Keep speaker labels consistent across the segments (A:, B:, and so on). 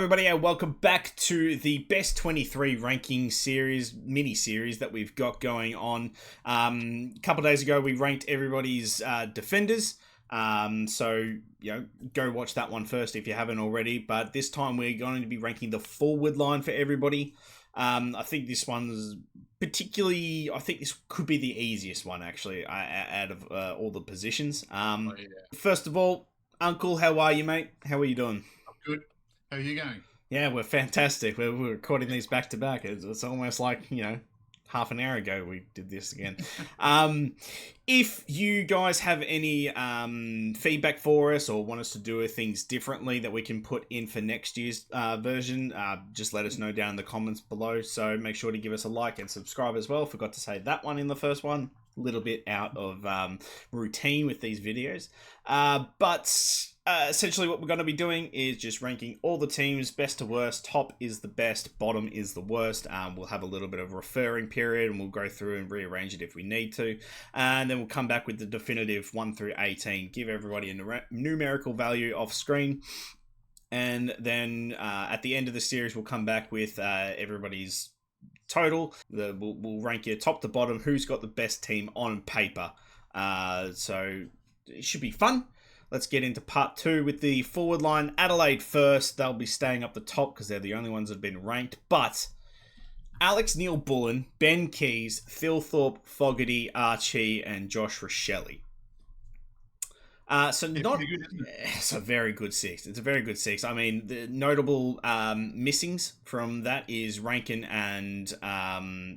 A: everybody, and welcome back to the Best 23 ranking series, mini-series that we've got going on. A couple of days ago, we ranked everybody's defenders. So, go watch that one first if you haven't already. But this time, we're going to be ranking the forward line for everybody. I think this one's particularly... I think this could be the easiest one, actually, out of all the positions. First of all, Uncle, how are you, mate? How are you doing?
B: I'm good. How are you going?
A: Yeah, we're fantastic. We're recording these back to back. It's almost like, half an hour ago we did this again. If you guys have any feedback for us or want us to do things differently that we can put in for next year's version, just let us know down in the comments below. So make sure to give us a like and subscribe as well. Forgot to say that one in the first one. A little bit out of routine with these videos. But essentially what we're going to be doing is just ranking all the teams best to worst. Top is the best, bottom is the worst. We'll have a little bit of a referring period and we'll go through and rearrange it if we need to. And then we'll come back with the definitive 1 through 18. Give everybody a numerical value off screen. And then at the end of the series, we'll come back with everybody's total. We'll rank you top to bottom, who's got the best team on paper. So it should be fun. Let's get into part 2 with the forward line. Adelaide first. They'll be staying up the top because they're the only ones that have been ranked. But Alex Neil-Bullen, Ben Keys, Phil Thorpe, Fogarty, Archie, and Josh Rochelle. It's a very good six. It's a very good six. I mean, the notable missings from that is Rankin and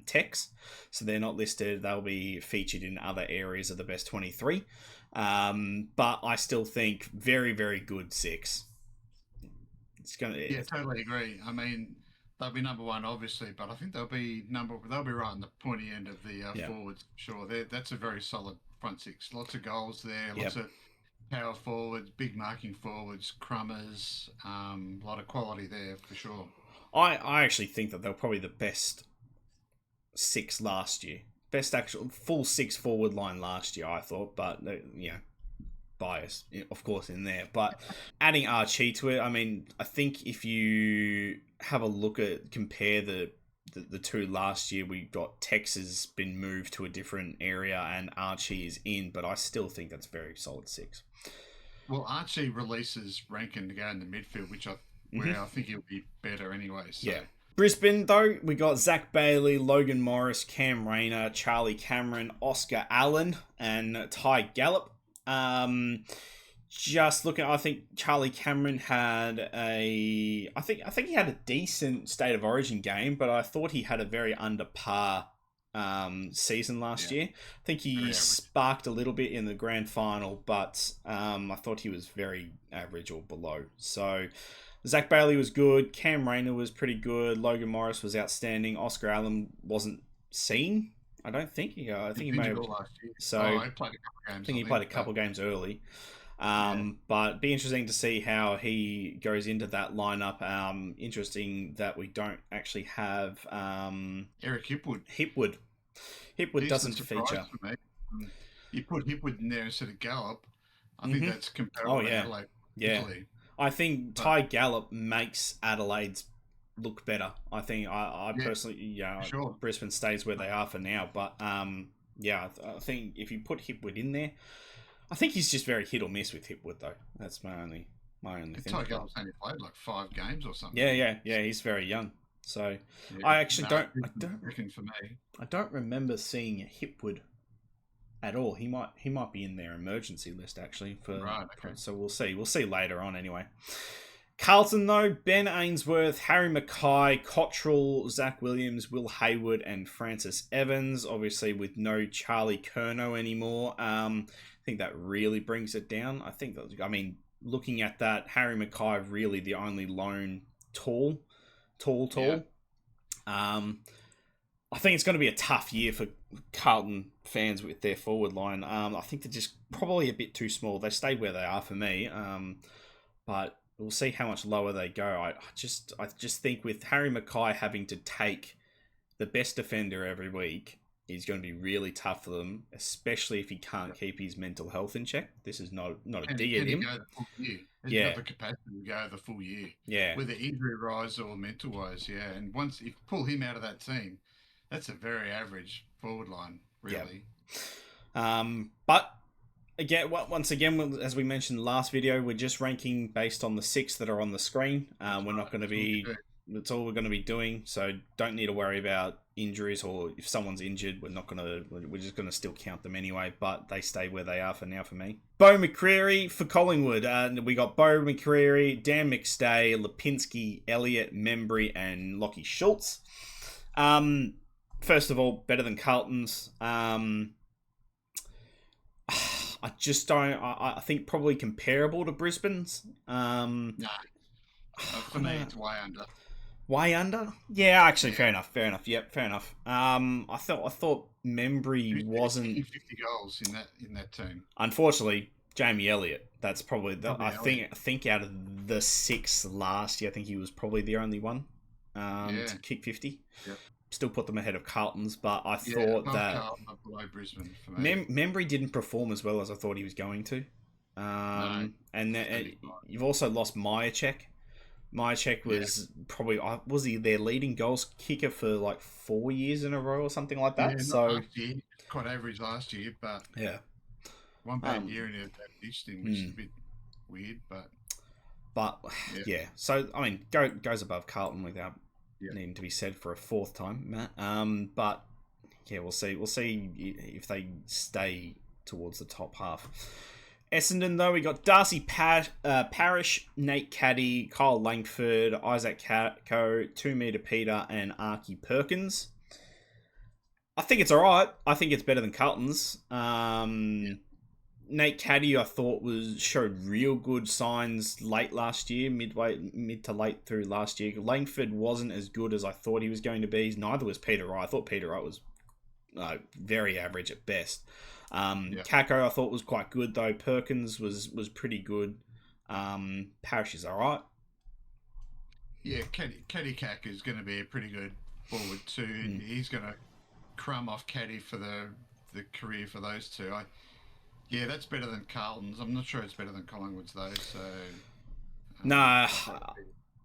A: Tex. So they're not listed. They'll be featured in other areas of the best 23. But I still think very, very good six.
B: Totally agree. I mean, they'll be number one, obviously, but I think they'll be right in the pointy end of the forwards. Sure, that's a very solid front six. Lots of goals there. Lots of power forwards, big marking forwards, crummers. A lot of quality there for sure.
A: I actually think that they're probably the best six last year. Best actual full six forward line last year, I thought, but bias, of course, in there. But adding Archie to it, I mean, I think if you have a look at compare the two last year, we got Tex has been moved to a different area and Archie is in, but I still think that's a very solid six.
B: Well, Archie releases Rankin to go in the midfield, where I think he'll be better anyway. So.
A: Yeah. Brisbane, though, we got Zach Bailey, Logan Morris, Cam Rayner, Charlie Cameron, Oscar Allen, and Ty Gallup. Just looking, I think Charlie Cameron had I think he had a decent State of Origin game, but I thought he had a very under par season last year. I think he sparked a little bit in the grand final, but I thought he was very average or below. So Zach Bailey was good. Cam Rayner was pretty good. Logan Morris was outstanding. Oscar Allen wasn't seen, I don't think. I think he may have. So
B: I played a couple games.
A: I think he played a couple games early. But it'd be interesting to see how he goes into that lineup. Interesting that we don't actually have
B: Eric Hipwood.
A: Hipwood doesn't feature.
B: You put Hipwood in there instead of Gallup. I think that's comparable to Adelaide. Italy.
A: I think Ty Gallup makes Adelaide's look better. I think I personally,
B: sure.
A: Brisbane stays where they are for now. But I think if you put Hipwood in there, I think he's just very hit or miss with Hipwood though. That's my only thing.
B: Ty Gallup's only played like 5 games or something.
A: Yeah. He's very young. So I actually don't remember seeing Hipwood at all. He might be in their emergency list actually so we'll see later on anyway. Carlton though, Ben Ainsworth, Harry Mackay, Cottrell, Zach Williams, Will Hayward, and Francis Evans. Obviously with no Charlie Curnow anymore. I think that really brings it down. Looking at that, Harry Mackay really the only lone tall. Yeah. I think it's going to be a tough year for Carlton fans with their forward line. I think they're just probably a bit too small. They stayed where they are for me, but we'll see how much lower they go. I just think with Harry Mackay having to take the best defender every week, is going to be really tough for them, especially if he can't keep his mental health in check. This is not a dig at
B: Can he
A: him.
B: go the full year? Has he
A: Yeah,
B: got the capacity to go the full year?
A: yeah,
B: Whether injury wise or mental wise, yeah. And once if you pull him out of that team, that's a very average forward line,
A: yeah.
B: really.
A: But again, once again, as we mentioned in the last video, we're just ranking based on the 6 that are on the screen. We're not going to be. That's all we're going to be doing. So don't need to worry about injuries, or if someone's injured, we're not going to. We're just going to still count them anyway. But they stay where they are for now for me. Bo McCreary for Collingwood. We got Bo McCreary, Dan McStay, Lipinski, Elliott, Membry, and Lockie Schultz. First of all, better than Carlton's. I just don't. I think probably comparable to Brisbane's.
B: No, for me, it's way under.
A: Way under? Yeah, actually, fair enough. Fair enough. Yep, fair enough. I thought Membry wasn't
B: 50 goals in that team.
A: Unfortunately, Jamie Elliott. That's probably I think out of the 6 last year, I think he was probably the only one to kick 50.
B: Yep.
A: Still put them ahead of Carlton's, but I thought that
B: below Brisbane for me.
A: Membry didn't perform as well as I thought he was going to.
B: No,
A: and you've also lost Myercheck. Myercheck was probably was he their leading goals kicker for like 4 years in a row or something like that.
B: Yeah,
A: so
B: last year, quite average last year, but one bad year in that thing, which is a bit weird,
A: but yeah. So I mean, goes above Carlton without needing to be said for a 4th time, Matt. But yeah, we'll see. We'll see if they stay towards the top half. Essendon, though, we got Darcy Parish, Nate Caddy, Kyle Langford, Isaac Catco, 2 Meter Peter, and Archie Perkins. I think it's alright. I think it's better than Carlton's. Nate Caddy, I thought, showed real good signs late last year, mid to late through last year. Langford wasn't as good as I thought he was going to be. Neither was Peter Wright. I thought Peter Wright was very average at best. Kako I thought was quite good though. Perkins was pretty good. Parish is alright.
B: Yeah, Caddy Cack is going to be a pretty good forward too. He's going to crumb off Caddy for the career for those two. Yeah, that's better than Carlton's. I'm not sure it's better than Collingwood's though. So
A: nah,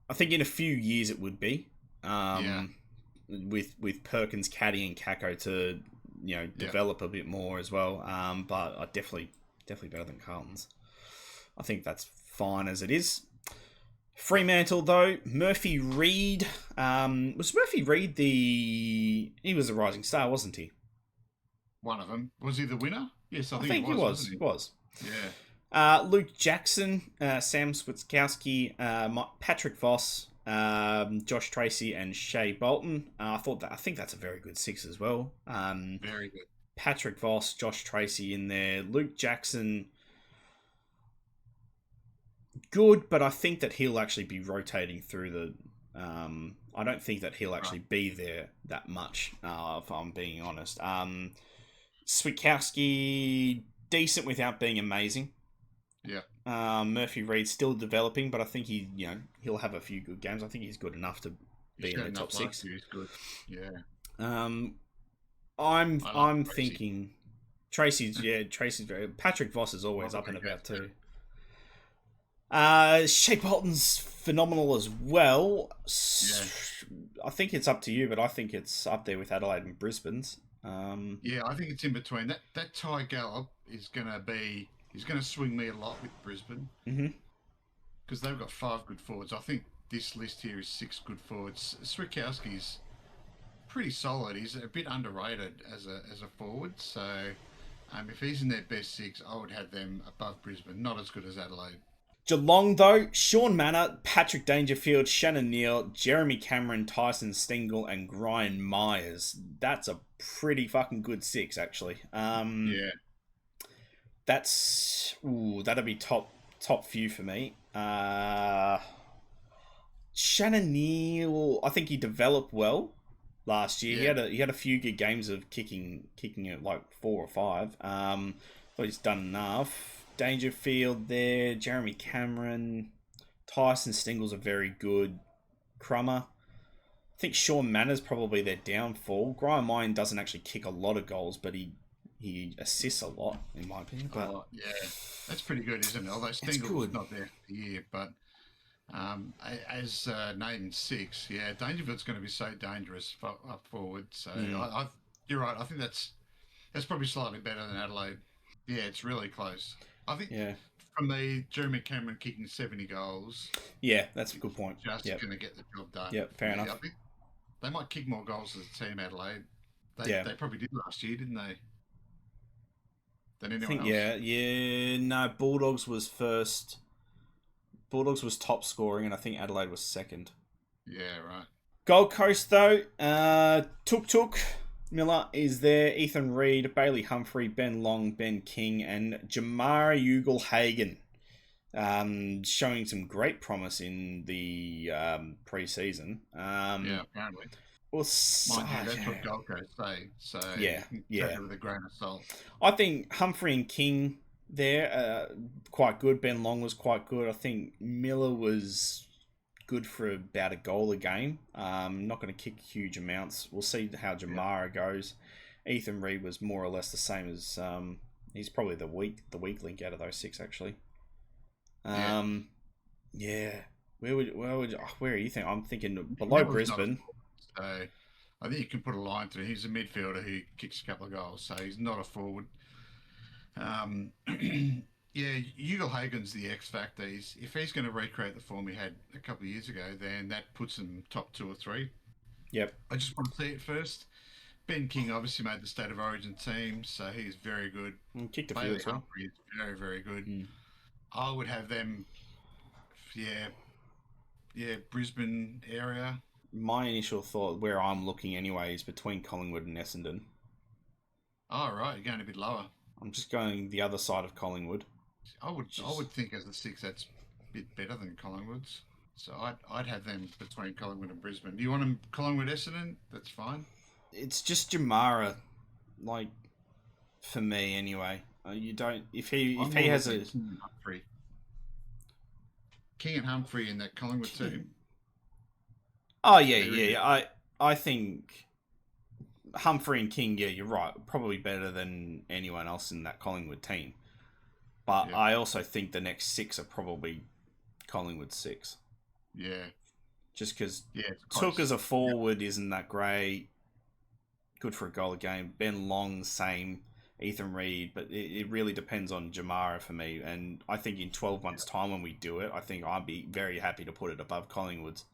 A: I think in a few years it would be. With Perkins, Caddy, and Kako to develop a bit more as well. But I definitely better than Carlton's. I think that's fine as it is. Fremantle though, Murphy Reid. Was Murphy Reid he was a rising star, wasn't he?
B: One of them. Was he the winner? Yes, I think
A: he was. He was.
B: Yeah.
A: Luke Jackson, Sam Switkowski, Patrick Voss, Josh Tracy, and Shea Bolton. I think that's a very good 6 as well.
B: Very good.
A: Patrick Voss, Josh Tracy in there. Luke Jackson, good, but I think that he'll actually be rotating through the. I don't think that he'll actually be there that much. If I'm being honest. Switkowski, decent without being amazing.
B: Yeah.
A: Murphy Reid's still developing, but I think he'll have a few good games. I think he's good enough to be in the top 6.
B: He's good. Yeah.
A: I'm thinking Tracy's very. Patrick Voss is always up and about too. Shea Bolton's phenomenal as well. Yeah. I think it's up to you, but I think it's up there with Adelaide and Brisbane's.
B: Yeah, I think it's in between. That Ty Gallop is going to swing me a lot with Brisbane. Because they've got 5 good forwards. I think this list here is 6 good forwards. Switkowski's pretty solid. He's a bit underrated as a forward. So if he's in their best 6, I would have them above Brisbane. Not as good as Adelaide.
A: Geelong, though, Sean Manor, Patrick Dangerfield, Shannon Neal, Jeremy Cameron, Tyson Stengel, and Brian Myers. That's a pretty fucking good 6, actually.
B: Yeah.
A: That'll be top few for me. Shannon Neal, I think he developed well last year. Yeah. He had a few good games of kicking at like 4 or 5. Thought he's done enough. Dangerfield there, Jeremy Cameron, Tyson Stengel's a very good crummer. I think Sean Manners probably their downfall. Graham Mine doesn't actually kick a lot of goals, but he assists a lot, in my opinion. But
B: yeah, that's pretty good, isn't it? Although Stengel's not there for the year, but as named 6, yeah, Dangerfield's going to be so dangerous up forward. So you're right. I think that's probably slightly better than Adelaide. Yeah, it's really close. I think.
A: Yeah.
B: For me, Jeremy Cameron kicking 70 goals.
A: Yeah, that's a good point.
B: Just going to get the job done.
A: Yeah, fair enough.
B: I think they might kick more goals as a team, Adelaide. They probably did last year, didn't they? Than anyone else.
A: Yeah. No, Bulldogs was first. Bulldogs was top scoring, and I think Adelaide was second.
B: Yeah, right.
A: Gold Coast, though, Tuk Miller is there, Ethan Reid, Bailey Humphrey, Ben Long, Ben King, and Jamara Ugle-Hagan. Showing some great promise in the pre-season.
B: Yeah, apparently.
A: Well,
B: that's what Gold Coast say. So
A: yeah,
B: take it with a grain of salt.
A: I think Humphrey and King there quite good. Ben Long was quite good. I think Miller was good for about a goal a game. Not going to kick huge amounts. We'll see how Jamara goes. Ethan Reid was more or less the same as he's probably the weak link out of those 6 actually. Yeah. Where are you thinking? I'm thinking below Brisbane.
B: So I think you can put a line through. He's a midfielder who kicks a couple of goals, so he's not a forward. Yeah, Ugle-Hagan's the X factor. If he's going to recreate the form he had a couple of years ago, then that puts him top 2 or 3.
A: Yep.
B: I just want to see it first. Ben King obviously made the State of Origin team, so he's very good.
A: Kicked a few as well.
B: Humphrey is very, very good. I would have them, Brisbane area.
A: My initial thought, where I'm looking anyway, is between Collingwood and Essendon.
B: Oh, right. You're going a bit lower.
A: I'm just going the other side of Collingwood.
B: I would think as a 6 that's a bit better than Collingwood's. So I'd have them between Collingwood and Brisbane. Do you want them Collingwood Essendon? That's fine.
A: It's just Jamara, like, for me anyway. You don't if he has a
B: King and Humphrey in that Collingwood team.
A: Oh yeah. I think Humphrey and King, you're right, probably better than anyone else in that Collingwood team. But I also think the next 6 are probably Collingwood 6.
B: Yeah.
A: Just because Took as a forward isn't that great. Good for a goal a game. Ben Long, same. Ethan Reid, but it really depends on Jamara for me. And I think in 12 months' time when we do it, I think I'd be very happy to put it above Collingwood's.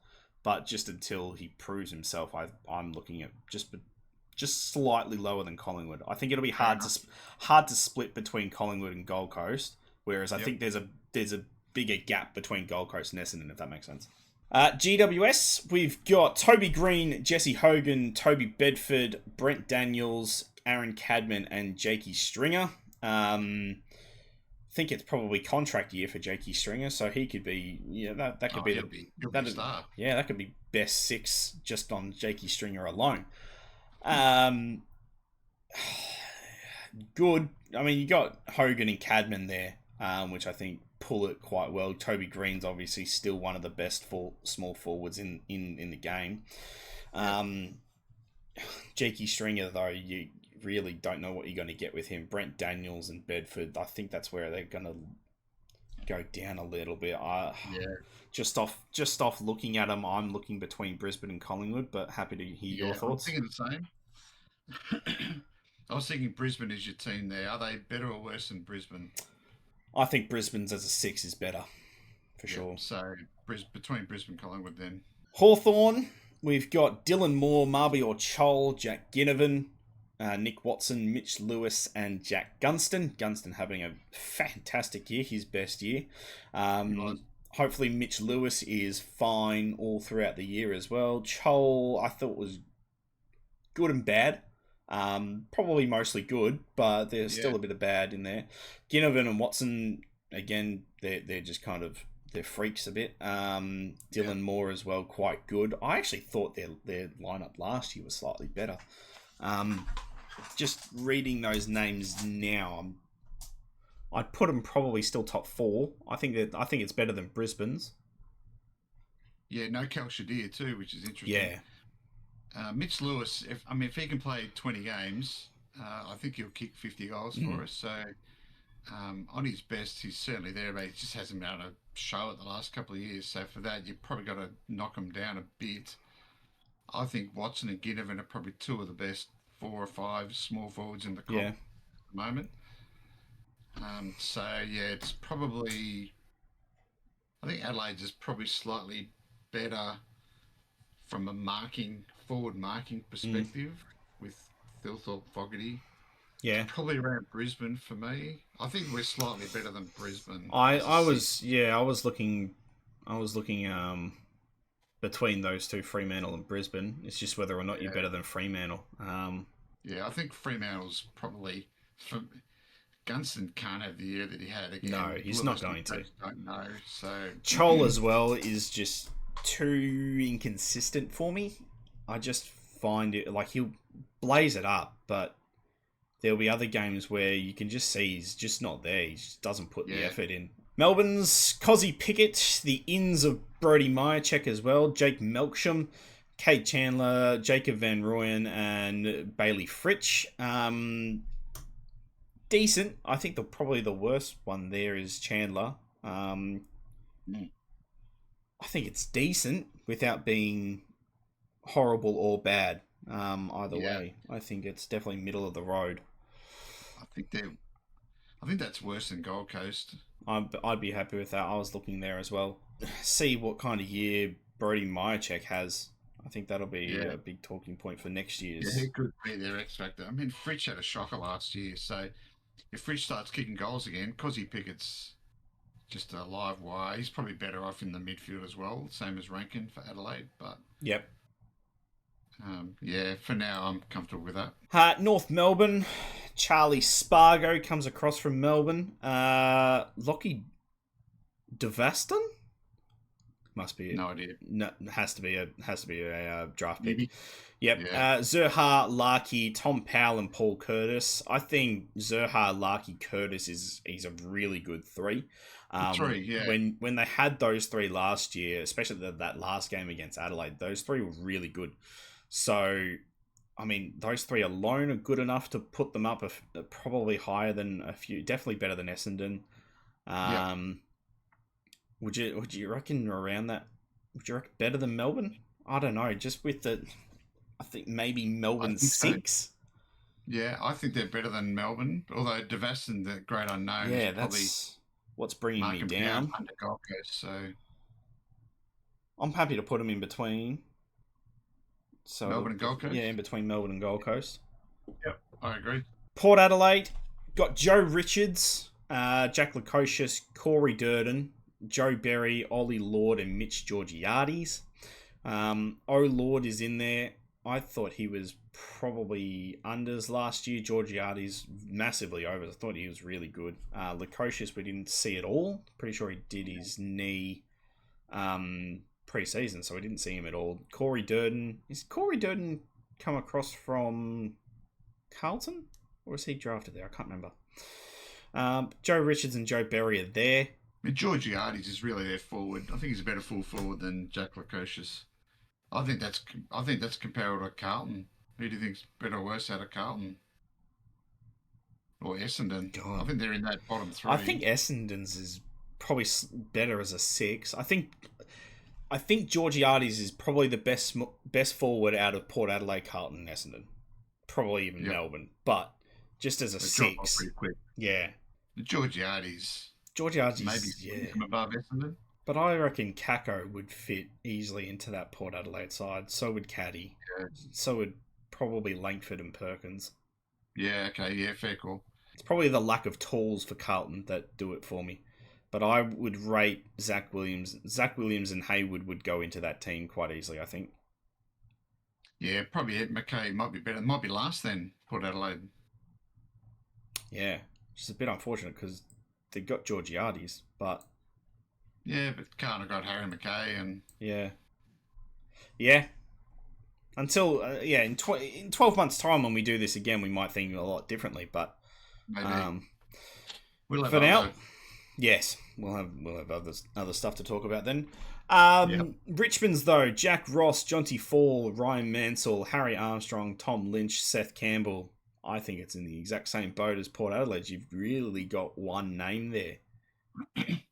A: But just until he proves himself, I'm looking at just slightly lower than Collingwood. I think it'll be hard to split between Collingwood and Gold Coast, whereas I think there's a bigger gap between Gold Coast and Essendon, if that makes sense. GWS, we've got Toby Green, Jesse Hogan, Toby Bedford, Brent Daniels, Aaron Cadman, and Jakey Stringer. I think it's probably contract year for Jakey Stringer, so he could be, that could be the
B: star.
A: Yeah, that could be best 6 just on Jakey Stringer alone. Good. I mean, you got Hogan and Cadman there, which I think pull it quite well. Toby Green's obviously still one of the best small forwards in the game. Jakey Stringer, though, you really don't know what you're going to get with him. Brent Daniels and Bedford, I think that's where they're going to go down a little bit. Just off looking at them, I'm looking between Brisbane and Collingwood, but happy to hear your thoughts.
B: I'm thinking the same. I was thinking Brisbane is your team there. Are they better or worse than Brisbane?
A: I think Brisbane's as a 6 is better, for sure.
B: So between Brisbane and Collingwood then.
A: Hawthorn, we've got Dylan Moore, Marby Chol, Jack Ginnivan, Nick Watson, Mitch Lewis, and Jack Gunston. Gunston having a fantastic year, his best year. Hopefully Mitch Lewis is fine all throughout the year as well. Chol, I thought was good and bad. Probably mostly good, but there's still a bit of bad in there. Ginnivan and Watson, again, they're just kind of, they're freaks a bit. Dylan Moore as well, quite good. I actually thought their lineup last year was slightly better. Just reading those names now, I'd put them probably still top 4. I think it's better than Brisbane's.
B: Yeah, no Cal Shadir too, which is interesting.
A: Yeah.
B: Mitch Lewis, if he can play 20 games, I think he'll kick 50 goals for us. So on his best, he's certainly there, but he just hasn't been able to show it the last couple of years. So for that, you've probably got to knock him down a bit. I think Watson and Ginnivan are probably two of the best 4 or 5 small forwards in the comp at the moment. So yeah, it's probably. I think Adelaide's is probably slightly better from a forward marking perspective with Thilthorpe Fogarty.
A: Yeah.
B: It's probably around Brisbane for me. I think we're slightly better than Brisbane.
A: I was looking between those two, Fremantle and Brisbane. It's just whether or not you're better than Fremantle.
B: Yeah, I think Fremantle's probably. Gunston can't have the year that he had again.
A: No, he's not going to.
B: Don't know. So
A: Chol as well is just too inconsistent for me. I just find it like he'll blaze it up, but there'll be other games where you can just see he's just not there. He just doesn't put the effort in. Melbourne's Cozzy Pickett, the ins of Brody Myercheck as well, Jake Melksham, Kate Chandler, Jacob Van Rooyen, and Bailey Fritsch. Decent. I think probably the worst one there is Chandler. I think it's decent without being horrible or bad. Either way, I think it's definitely middle of the road.
B: I think that's worse than Gold Coast.
A: I'd be happy with that. I was looking there as well. See what kind of year Brody Myercheck has. I think that'll be a big talking point for next year's.
B: Yeah, he could be their X factor. I mean, Fritsch had a shocker last year, so if Fritsch starts kicking goals again, Cozzy Pickett's just a live wire. He's probably better off in the midfield as well, same as Rankin for Adelaide. But for now, I'm comfortable with that.
A: North Melbourne, Charlie Spargo comes across from Melbourne. Lockie Devaston? Must be
B: no idea.
A: No, has to be a draft pick.
B: Maybe.
A: Yep.
B: Yeah.
A: Zurhaar, Larkey, Tom Powell, and Paul Curtis. I think Zurhaar, Larkey, Curtis he's a really good three.
B: Three, yeah.
A: When they had those three last year, especially that last game against Adelaide, those three were really good. So, I mean, those three alone are good enough to put them up probably higher than a few, definitely better than Essendon. Would you reckon around that? Would you reckon better than Melbourne? I don't know. Just with I think maybe Melbourne 6.
B: So. Yeah, I think they're better than Melbourne. Although Devaston, the great unknown,
A: yeah, that's what's bringing me down.
B: Under Gold Coast, so
A: I'm happy to put them in between. So
B: Melbourne and Gold Coast.
A: Yeah, in between Melbourne and Gold Coast.
B: Yep, I agree.
A: Port Adelaide got Joe Richards, Jack Lukosius, Corey Durden, Joe Berry, Ollie Lord, and Mitch Georgiades. Lord is in there. I thought he was probably unders last year. Georgiades massively overs. I thought he was really good. Lukosius we didn't see at all. Pretty sure he did his knee pre-season, so we didn't see him at all. Corey Durden. Is Corey Durden come across from Carlton? Or is he drafted there? I can't remember. Joe Richards and Joe Berry are there.
B: I mean, Georgiades is really their forward. I think he's a better full forward than Jack Lukosius. I think that's comparable to Carlton. Who do you think's better or worse out of Carlton? Or Essendon? God. I think they're in that bottom three.
A: I think Essendon's is probably better as a 6. I think Georgiades is probably the best forward out of Port Adelaide, Carlton, and Essendon. Probably even Melbourne. But just as a 6.
B: Pretty quick.
A: Yeah.
B: Georgiades
A: maybe
B: from above Essendon.
A: But I reckon Kako would fit easily into that Port Adelaide side. So would Caddy.
B: Yeah.
A: So would probably Langford and Perkins.
B: Yeah, okay. Yeah, fair call.
A: It's probably the lack of tools for Carlton that do it for me. But I would rate Zach Williams. Zach Williams and Hayward would go into that team quite easily, I think.
B: Yeah, probably McKay might be better. Might be last then, Port Adelaide.
A: Yeah, which is a bit unfortunate because they got Georgiades, but...
B: Yeah, but can't have got Harry McKay and...
A: Yeah. Until, in 12 months' time when we do this again, we might think a lot differently, but...
B: Maybe. We'll have
A: for now, yes, we'll have other stuff to talk about then.
B: Yep.
A: Richmond's, though, Jack Ross, Jonty Fall, Ryan Mansell, Harry Armstrong, Tom Lynch, Seth Campbell. I think it's in the exact same boat as Port Adelaide. You've really got one name there.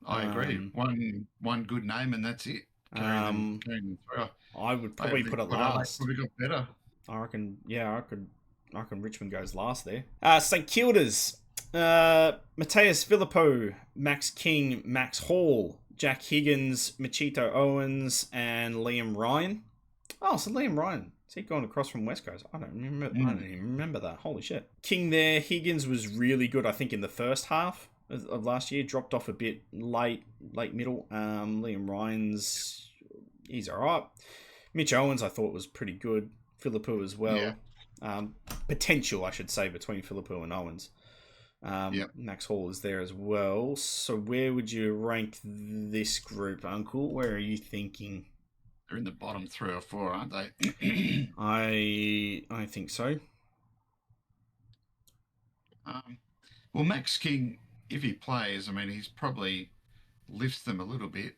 B: I agree. One good name, and that's it. Carrying them through.
A: I would probably put it
B: Port Adelaide
A: last.
B: probably got better.
A: I reckon. Yeah, I reckon Richmond goes last there. St Kilda's. Mateus Filippo, Max King, Max Hall, Jack Higgins, Machito Owens, and Liam Ryan. Oh, so Liam Ryan. Is he gone across from West Coast? I don't even remember that. Holy shit. King there. Higgins was really good, I think, in the first half of last year. Dropped off a bit late middle. Liam Ryan's, he's alright. Mitch Owens, I thought, was pretty good. Filippo as well. Yeah. Potential, I should say, between Filippo and Owens. Max Hall is there as well. So where would you rank this group, Uncle? Where are you thinking?
B: They're in the bottom 3 or 4, aren't they?
A: I think so.
B: Well, Max King, if he plays, I mean, he's probably lifts them a little bit.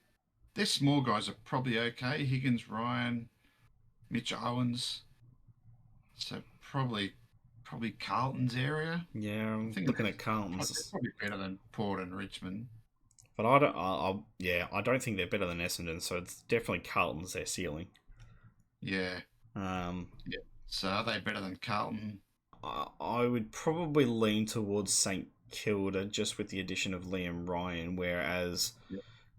B: Their small guys are probably okay. Higgins, Ryan, Mitch Owens. So probably Carlton's area.
A: Yeah, I'm looking at Carlton's.
B: Probably better than Port and Richmond.
A: But I don't think they're better than Essendon, so it's definitely Carlton's their ceiling.
B: Yeah. Yeah. So are they better than Carlton?
A: I would probably lean towards St Kilda just with the addition of Liam Ryan, whereas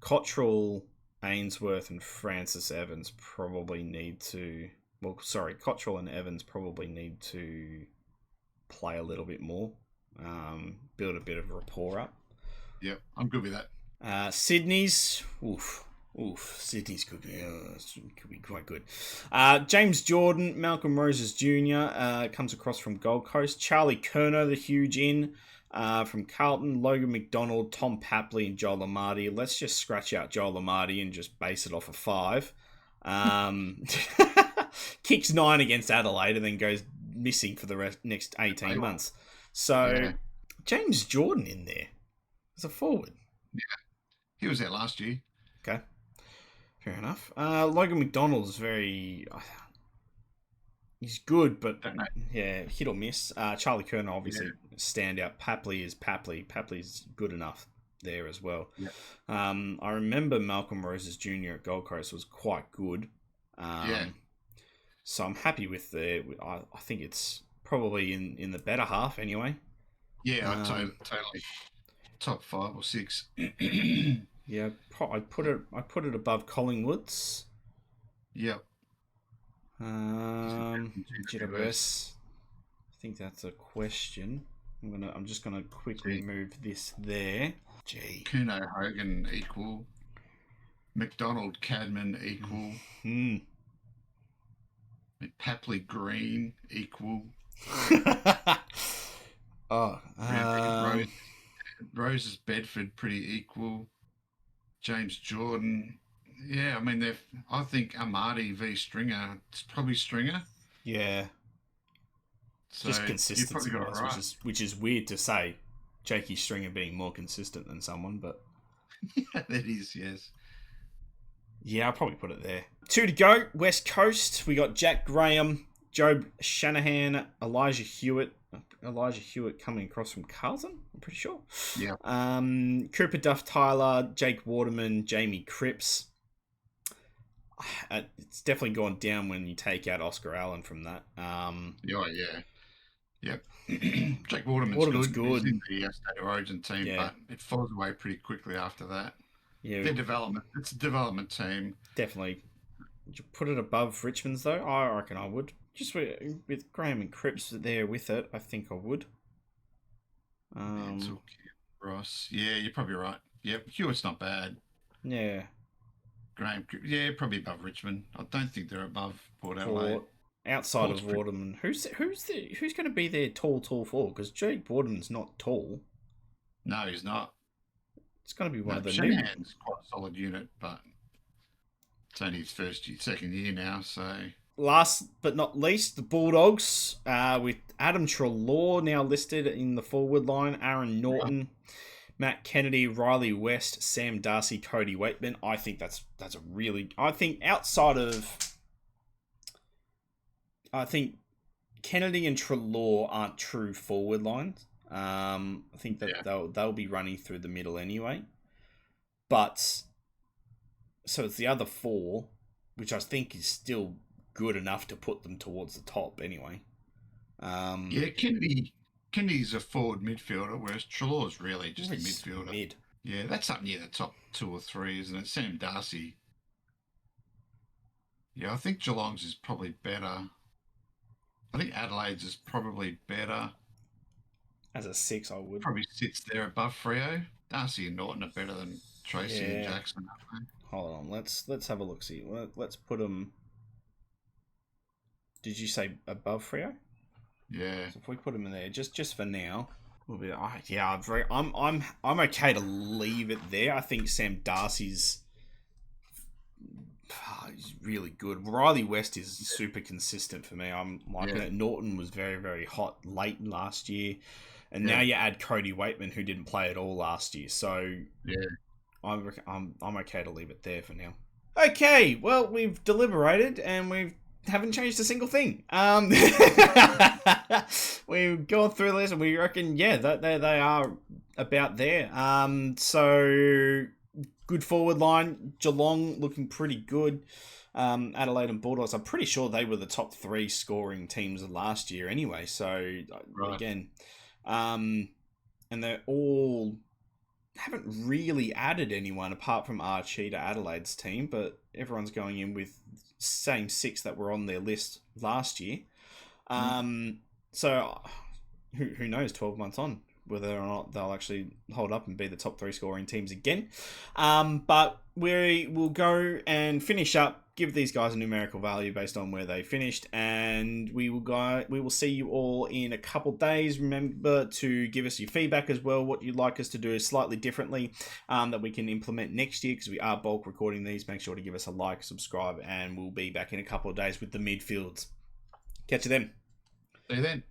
A: Cottrell, Ainsworth, and Francis Evans probably need to. Well, sorry, Cottrell and Evans probably need to play a little bit more, build a bit of rapport up.
B: Yep, I'm good with that.
A: Sydney's, Sydney's could be quite good. James Jordan, Malcolm Roses Jr. Comes across from Gold Coast. Charlie Kerner, the huge in from Carlton. Logan McDonald, Tom Papley, and Joel Amarty. Let's just scratch out Joel Amarty and just base it off a 5. Kicks 9 against Adelaide and then goes missing for the next 18 months. So James Jordan in there as a forward.
B: Yeah, he was there last year.
A: Okay, fair enough. Logan McDonald is he's good, but hit or miss. Charlie Kerner obviously standout. Papley is Papley. Papley's good enough there as well.
B: Yeah.
A: I remember Malcolm Roses Jr. at Gold Coast was quite good. So I'm happy with I think it's probably in the better half anyway.
B: Yeah, totally. Top 5 or 6.
A: Yeah, I put it above Collingwood's.
B: Yep.
A: Jitterverse. I think that's a question. I'm just gonna quickly move this there.
B: Kuno Hogan equal. McDonald Cadman equal. Papley Green equal. Roses Bedford pretty equal. James Jordan. Yeah, I mean I think Amarty v Stringer. It's probably Stringer.
A: Yeah. So just consistency, which is weird to say. Jakey Stringer being more consistent than someone, but
B: yeah, that is, yes.
A: Yeah, I'll probably put it there. 2 to go. West Coast. We got Jack Graham, Job Shanahan, Elijah Hewitt coming across from Carlton, I'm pretty sure.
B: Yeah.
A: Cooper Duff Tyler, Jake Waterman, Jamie Cripps. It's definitely gone down when you take out Oscar Allen from that.
B: Yep. Jake Waterman's good. He's in the State of Origin team, but it falls away pretty quickly after that.
A: Yeah.
B: Their development. It's a development team.
A: Definitely. Would you put it above Richmond's, though? I reckon I would. Just with Graham and Cripps there with it, I think I would.
B: Ross. Yeah, you're probably right. Yep, Hewitt's not bad.
A: Yeah.
B: Graham, probably above Richmond. I don't think they're above Port Adelaide.
A: Outside of Waterman, who's going to be their tall forward? Because Jake Waterman's not tall.
B: No, he's not.
A: It's going to be one of the
B: Shanahan's quite a solid unit, but it's only his second year now, so.
A: Last but not least, the Bulldogs, with Adam Treloar now listed in the forward line, Aaron Norton, Matt Kennedy, Riley West, Sam Darcy, Cody Waitman. I think that's a really... I think outside of... I think Kennedy and Treloar aren't true forward lines. I think that they'll be running through the middle anyway. But... So it's the other four, which I think is still good enough to put them towards the top anyway.
B: Kennedy's a forward midfielder, whereas Treloar's really just a midfielder.
A: Mid.
B: Yeah, that's up near the top 2 or 3, isn't it? Sam Darcy. Yeah, I think Geelong's is probably better. I think Adelaide's is probably better.
A: As a 6, I would.
B: Probably sits there above Freo. Darcy and Norton are better than Tracy and Jackson.
A: Hold on, let's have a look. See, let's put them. Did you say above Freo?
B: Yeah.
A: So if we put them in there, just for now, we'll be. I'm okay to leave it there. I think Sam Darcy's. He's really good. Riley West is super consistent for me. I'm liking it. Norton was very, very hot late last year. And now you add Cody Waitman, who didn't play at all last year. So I'm okay to leave it there for now. Okay, well, we've deliberated and we haven't changed a single thing. We've gone through this and we reckon, that they are about there. So good forward line. Geelong looking pretty good. Adelaide and Bulldogs, I'm pretty sure they were the top 3 scoring teams of last year anyway. So again, and they're all haven't really added anyone apart from Archie to Adelaide's team, but everyone's going in with same 6 that were on their list last year. So who knows 12 months on whether or not they'll actually hold up and be the top 3 scoring teams again. But we will go and finish up, give these guys a numerical value based on where they finished, and we will see you all in a couple days. Remember to give us your feedback as well, what you'd like us to do slightly differently that we can implement next year, because we are bulk recording these. Make sure to give us a like, subscribe, and we'll be back in a couple of days with the midfields. Catch you then.
B: See you then.